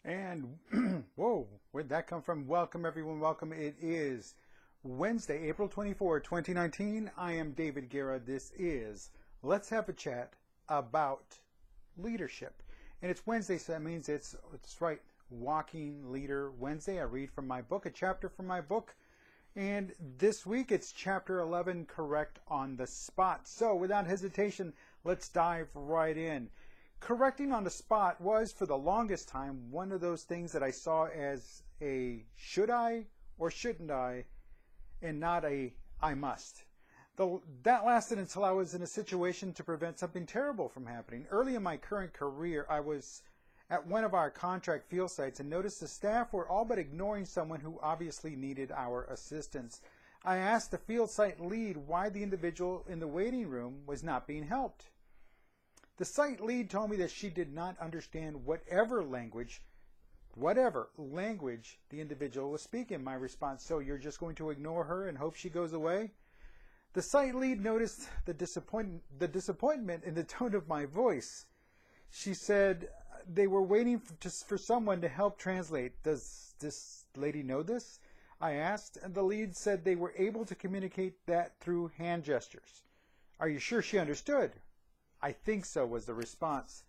And whoa, where'd that come from? Welcome, everyone. Welcome. It is Wednesday, April 24, 2019. I am David Guerra. This is Let's Have a Chat About Leadership. And it's Wednesday, so that means it's right, Walking Leader Wednesday. I read from my book, a chapter from my book. And this week it's chapter 11, Correct on the Spot. So without hesitation, let's dive right in. Correcting on the spot was, for the longest time, one of those things that I saw as a should I or shouldn't I, and not a I must. That lasted until I was in a situation to prevent something terrible from happening. Early in my current career, I was at one of our contract field sites and noticed the staff were all but ignoring someone who obviously needed our assistance. I asked the field site lead why the individual in the waiting room was not being helped. The site lead told me that she did not understand whatever language the individual was speaking. My response, so you're just going to ignore her and hope she goes away? The site lead noticed the disappointment in the tone of my voice. She said they were waiting for someone to help translate. Does this lady know this? I asked, and the lead said they were able to communicate that through hand gestures. Are you sure she understood? I think so, was the response.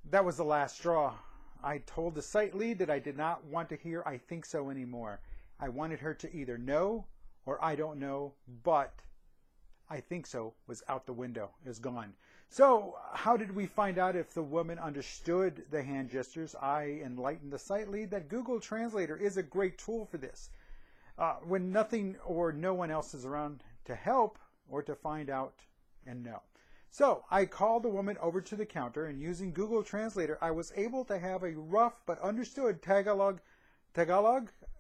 That was the last straw. I told the site lead that I did not want to hear I think so anymore. I wanted her to either know or I don't know, but I think so was out the window. It was gone. So how did we find out if the woman understood the hand gestures? I enlightened the site lead that Google Translator is a great tool for this. When nothing or no one else is around to help or to find out and know. So I called the woman over to the counter, and using Google Translator, I was able to have a rough but understood Tagalog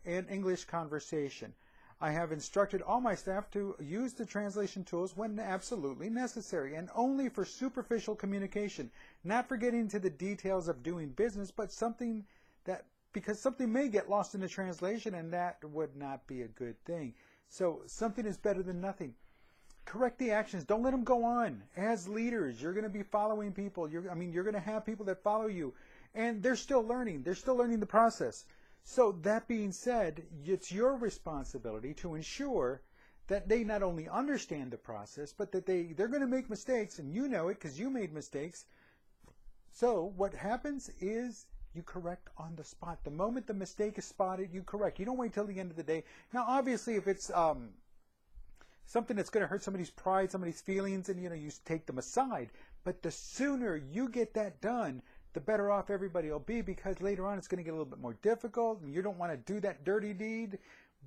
and English conversation. I have instructed all my staff to use the translation tools when absolutely necessary, and only for superficial communication, not for getting into the details of doing business, but because something may get lost in the translation, and that would not be a good thing. So something is better than nothing. Correct the actions. Don't let them go on. As leaders, you're going to be following people. You're going to have people that follow you, and they're still learning. They're still learning the process. So that being said, it's your responsibility to ensure that they not only understand the process, but that they're going to make mistakes, and you know it because you made mistakes. So what happens is you correct on the spot. The moment the mistake is spotted, you correct. You don't wait till the end of the day. Now, obviously, if it's something that's going to hurt somebody's pride, somebody's feelings, and you take them aside. But the sooner you get that done, the better off everybody will be, because later on it's going to get a little bit more difficult, and you don't want to do that dirty deed.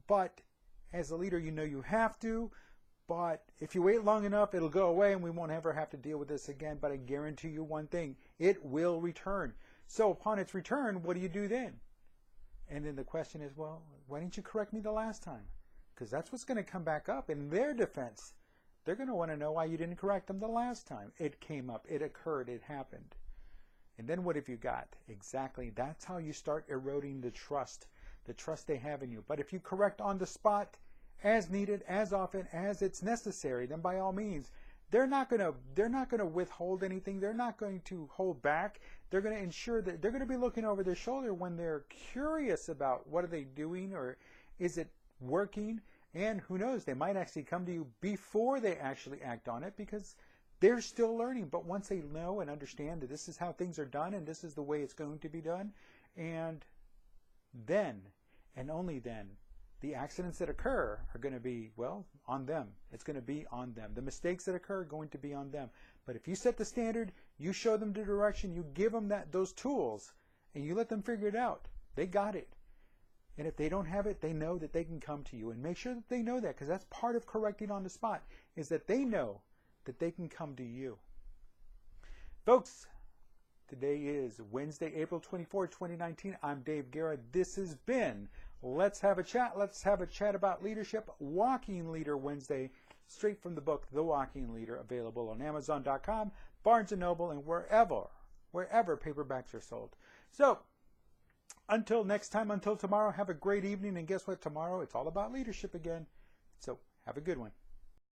But as a leader, you know you have to. But if you wait long enough, it'll go away, and we won't ever have to deal with this again. But I guarantee you one thing, it will return. So upon its return, what do you do then? And then the question is, well, why didn't you correct me the last time? Because that's what's going to come back up in their defense. They're going to want to know why you didn't correct them the last time. It came up, it occurred, it happened. And then what have you got? Exactly, that's how you start eroding the trust they have in you. But if you correct on the spot, as needed, as often as it's necessary, then by all means, they're not going to withhold anything. They're not going to hold back. They're going to ensure that they're going to be looking over their shoulder when they're curious about what are they doing, or is it working, and who knows, they might actually come to you before they actually act on it, because they're still learning. But once they know and understand that this is how things are done and this is the way it's going to be done, and then and only then the accidents that occur are going to be, well, on them. It's going to be on them. The mistakes that occur are going to be on them. But if you set the standard, you show them the direction, you give them those tools, and you let them figure it out, they got it. And if they don't have it, they know that they can come to you. And make sure that they know that, because that's part of correcting on the spot, is that they know that they can come to you. Folks, today is Wednesday, April 24, 2019. I'm Dave Guerra. This has been Let's Have a Chat. Let's have a chat about leadership. Walking Leader Wednesday, straight from the book, The Walking Leader, available on Amazon.com, Barnes & Noble, and wherever paperbacks are sold. So, until next time, until tomorrow, have a great evening. And guess what? Tomorrow, it's all about leadership again. So have a good one.